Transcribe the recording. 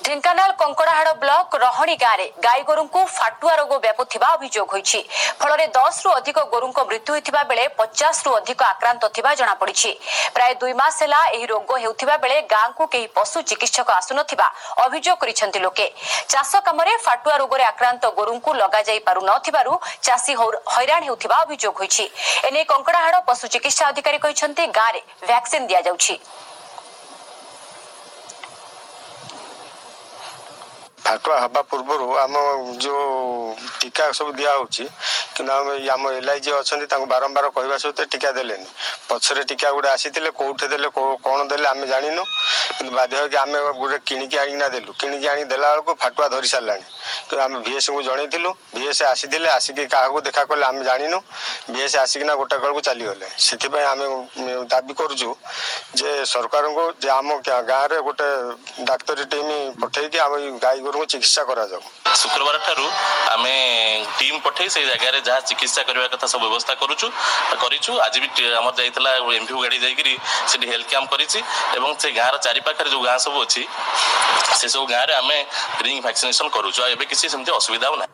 Dhenkanal Kankadahad block रहणी गाँव में गाई गोरु को फाटुआ रोग व्यापुवा अभियोग होती फल 10 रु अधिक गोरु मृत्यु होता बेले 50 रु अधिक आक्रांत थिबा जणा पड़िछि। प्राय 2 मास हैला एही रोग हेउथिबा बेले गाँ को केही पशु चिकित्सक आसुनथिबा अभियोग करिसेंति लोके। चाष काम रे फाटुआ रोग रे आक्रांत गोरु को लगा जाई पारु नथिबारु चाषी हैरान हेउथिबा अभियोग होईछि। एने कंकड़ाहाड़ पशु चिकित्सा अधिकारी कहिसेंति गाँ रे वैक्सीन दिया जाउछि। फाटुआ हवा पूर्वर आम जो टीका सब दिया आम एलआईजी अच्छा बारंबार कहवा सहित टीका देले पछरे टीका गुड़ा आसी कौटे देले कौन देले आम जानिनु कि बाध्य कि आम गोटे किणिकी आना देलु किणिकी आनी देला बेलू फाटुआ धरी सारा कि आम भीएस को जनइलु भीएस आसी आसिक क्या देखा कले आम जानिनु भीएस आसिकना गोटे कल को चलीगले से आम दाबी करुचु जे सरकार को जे आम गाँव में गोटे डाक्तरी टीम पठे आम गाई गोरु चिकित्सा करा जाऊ। शुक्रवार ठारू आमे टीम पठे से जगह जहाँ चिकित्सा करने कथा सब व्यवस्था करूँ आज भी आम जाइला एमभीओ गाड़ी जाकि हेल्थ कैंप कर गाँव चारिपाखे जो गाँ सब अच्छी से सब गाँव में आम रिंग वैक्सीनेशन करूँ किसी सेमती असुविधा ना।